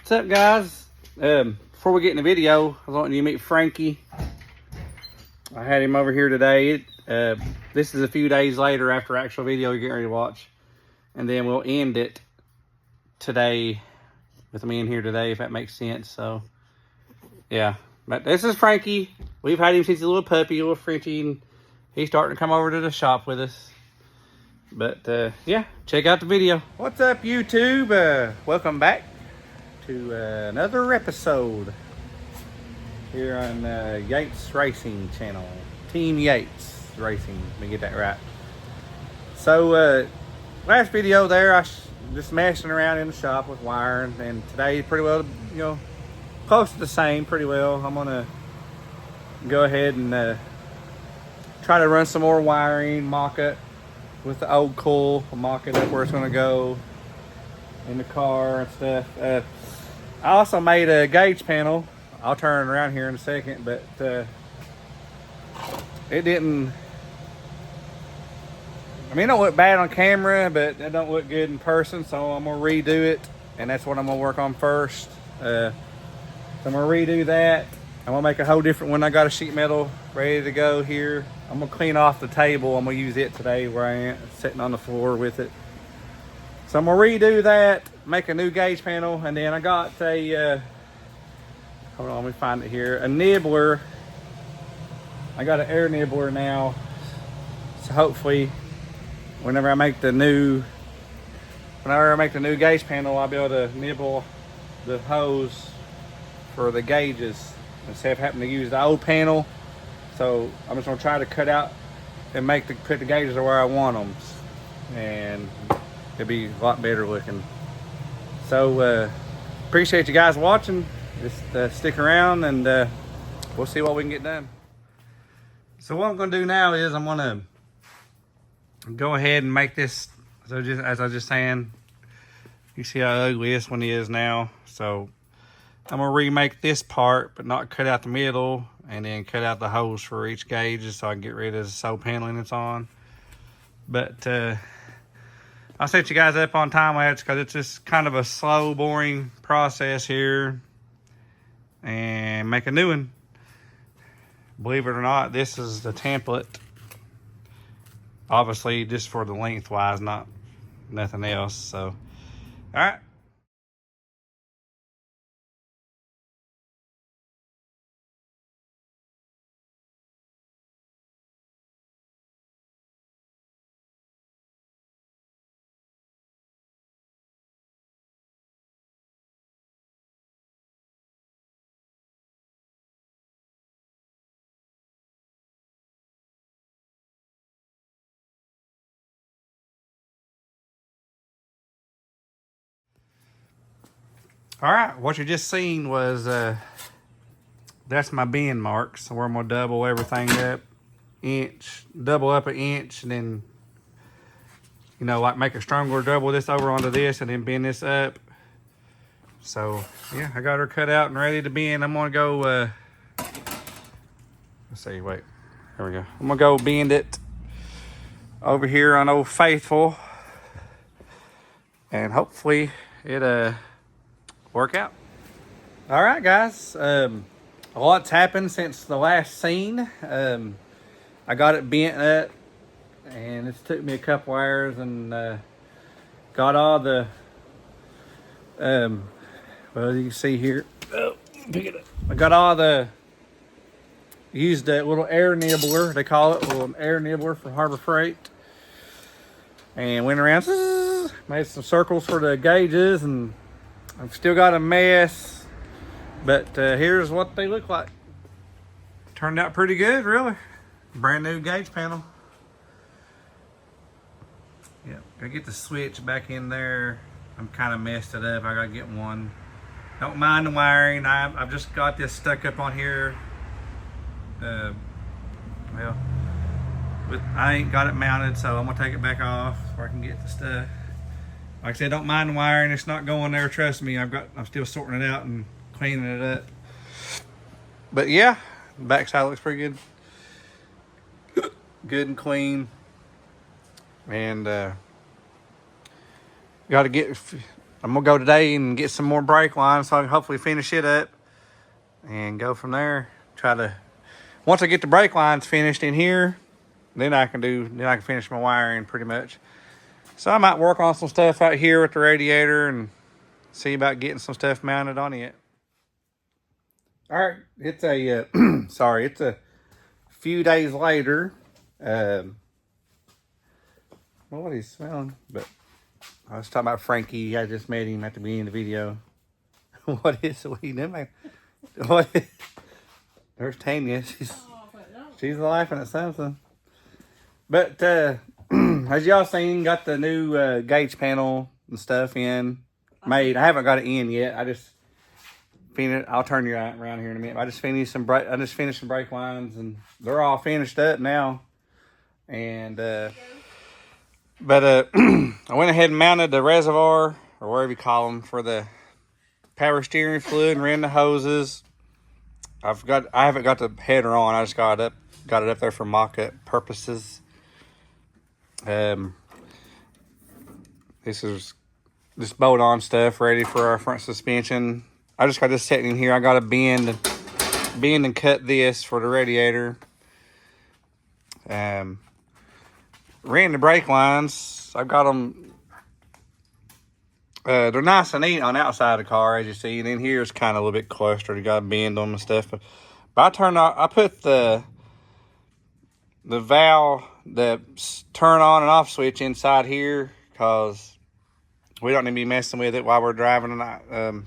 What's up, guys? Before we get in the video, I was wanting you to meet Frankie. I had him over here today. This is a few days later after actual video you're getting ready to watch. And then we'll end it today with me in here today, if that makes sense. So, yeah. But this is Frankie. We've had him since he's a little puppy, a little Frenchie, and he's starting to come over to the shop with us. But, yeah, check out the video. What's up, YouTube? Welcome back to another episode here on Yates Racing channel. Team Yates Racing. Let me get that right. So, last video there, I just messing around in the shop with wiring, and today pretty well, you know, close to the same pretty well. I'm gonna go ahead and try to run some more wiring, mock it with the old coil, mock it up where it's gonna go in the car and stuff. I also made a gauge panel. I'll turn it around here in a second, but it didn't, I mean, it don't look bad on camera, but it don't look good in person, so I'm gonna redo it, and that's what I'm gonna work on first. So I'm gonna redo that. I'm gonna make a whole different one. I got a sheet metal ready to go here. I'm gonna clean off the table. I'm gonna use it today where I am sitting on the floor with it. So I'm gonna redo that, make a new gauge panel, and then I got a, hold on, let me find it here, a nibbler. I got an air nibbler now, so hopefully whenever I make the new gauge panel, I'll be able to nibble the hose for the gauges instead of having to use the old panel. So I'm just gonna try to cut out and put the gauges where I want them, and it'll be a lot better looking. So appreciate you guys watching. Just stick around, and we'll see what we can get done. So what I'm gonna do now is I'm gonna go ahead and make this, so just as I was just saying, you see how ugly this one is now. So I'm gonna remake this part, but not cut out the middle, and then cut out the hose for each gauge so I can get rid of the soap paneling it's on. But I'll set you guys up on time lapse because it's just kind of a slow, boring process here, and make a new one. Believe it or not, this is the template. Obviously, just for the lengthwise, not nothing else. So, all right. All right, what you just seen was that's my bend marks where I'm gonna double everything up, double up an inch, and then, you know, like make a stronger double this over onto this, and then bend this up. So yeah, I got her cut out and ready to bend. I'm gonna go. Let's see, wait, here we go. I'm gonna go bend it over here on Old Faithful, and hopefully it work out. All right, guys, a lot's happened since the last scene. I got it bent up, and it took me a couple hours, and got all the well, you can see here, pick it up. I got all the, used a little air nibbler, they call it, a little air nibbler from Harbor Freight, and went around, made some circles for the gauges, and I've still got a mess, but here's what they look like. Turned out pretty good, really. Brand new gauge panel. Yep, gotta get the switch back in there. I'm kind of messed it up. I gotta get one. Don't mind the wiring. I've just got this stuck up on here. Well, but I ain't got it mounted, so I'm gonna take it back off where I can get the stuff. Like I said, don't mind the wiring. It's not going there. Trust me. I'm still sorting it out and cleaning it up. But yeah, backside looks pretty good. Good and clean. And got to get, I'm gonna go today and get some more brake lines so I can hopefully finish it up and go from there. Once I get the brake lines finished in here, then I can finish my wiring pretty much. So I might work on some stuff out here with the radiator and see about getting some stuff mounted on it. All right, it's a sorry, it's a few days later. Well, what he's smelling, but I was talking about Frankie. I just met him at the beginning of the video. What is it? What are you doing, man? What? There's Tanya. She's laughing at something. But as y'all seen, got the new gauge panel and stuff made. I haven't got it in yet. I just finished. I'll turn you around here in a minute. I just finished some brake lines, and they're all finished up now. And but I went ahead and mounted the reservoir, or whatever you call them, for the power steering fluid, and ran the hoses. I haven't got the header on. I just got it up there for mock-up purposes. This is this bolt-on stuff ready for our front suspension. I just got this sitting in here. I got to bend and cut this for the radiator. Ran the brake lines. I've got them. They're nice and neat on the outside of the car, as you see. And in here it's kind of a little bit clustered. You got to bend them and stuff. But I put the valve, the turn on and off switch inside here because we don't need to be messing with it while we're driving. And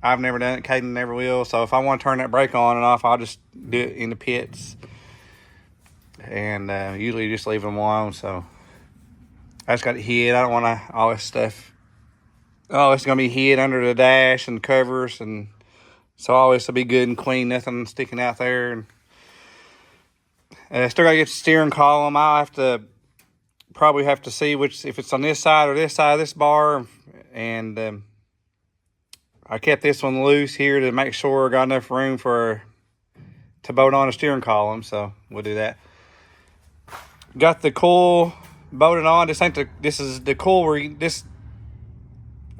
I've never done it. Caden never will. So if I want to turn that brake on and off, I'll just do it in the pits. And usually just leave them alone. So I just got it hid. I don't want all this stuff. Oh, it's going to be hid under the dash and covers. And so all this will be good and clean. Nothing sticking out there. And still got to get the steering column. I'll probably have to see if it's on this side or this side of this bar. And I kept this one loose here to make sure I got enough room to bolt on a steering column. So we'll do that. Got the coil bolted on. This is the coil we're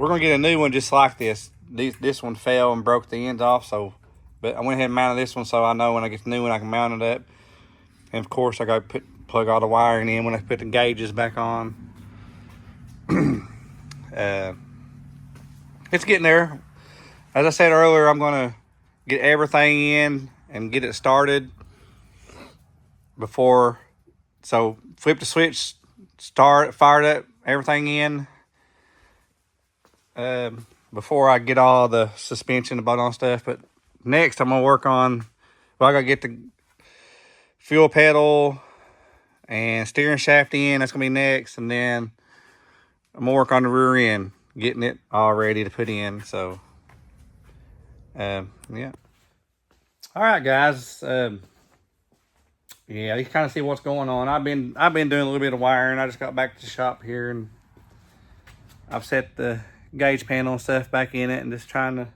gonna get a new one just like this. This one fell and broke the ends off. But I went ahead and mounted this one so I know when I get the new one I can mount it up. And of course I got to plug all the wiring in when I put the gauges back on. It's getting there. As I said earlier, I'm gonna get everything in and get it started before. So flip the switch, fire up everything in before I get all the suspension and bolt-on stuff. But next I'm gonna work on, I gotta get the fuel pedal and steering shaft in. That's gonna be next, and then I'm gonna work on the rear end, getting it all ready to put in. So yeah. All right, guys. Yeah, you kind of see what's going on. I've been doing a little bit of wiring. I just got back to the shop here, and I've set the gauge panel and stuff back in it, and just trying to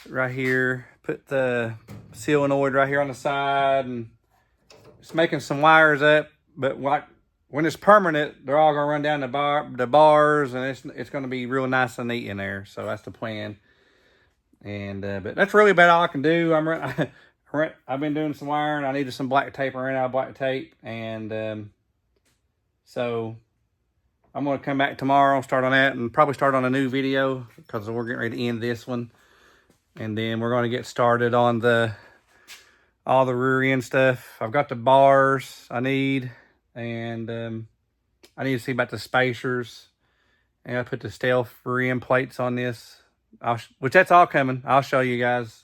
right here put the solenoid right here on the side, and just making some wires up. But when it's permanent, they're all gonna run down the bars, and it's gonna be real nice and neat in there. So that's the plan. And but that's really about all I can do. I've been doing some wiring. I needed some black tape. I ran out of black tape. And so I'm going to come back tomorrow, start on that, and probably start on a new video because we're getting ready to end this one. And then we're going to get started on all the rear end stuff. I've got the bars I need. And I need to see about the spacers. And I put the stealth rear end plates on this. Which that's all coming. I'll show you guys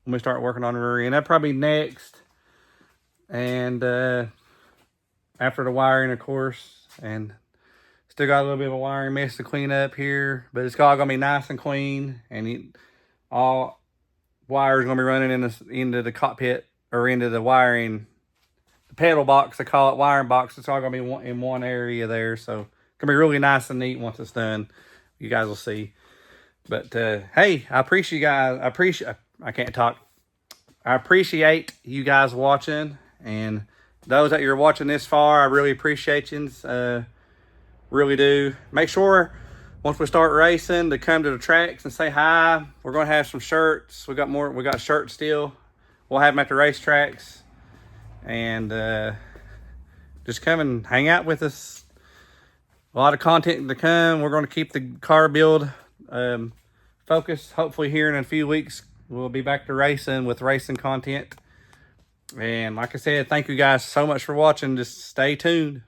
when we start working on the rear end. That'll probably be next. And after the wiring, of course. And still got a little bit of a wiring mess to clean up here. But it's all going to be nice and clean. And all wires going to be running into the cockpit, or into the wiring, the pedal box. They call it wiring box. It's all going to be in one area there. So it's going to be really nice and neat once it's done. You guys will see. But hey, I appreciate you guys. I can't talk. I appreciate you guys watching, and those that you're watching this far, I really appreciate you. Really do. Make sure once we start racing, to come to the tracks and say hi. We're going to have some shirts. We got shirts still. We'll have them at the racetracks. And just come and hang out with us. A lot of content to come. We're going to keep the car build focused. Hopefully here in a few weeks, we'll be back to racing with racing content. And like I said, thank you guys so much for watching. Just stay tuned.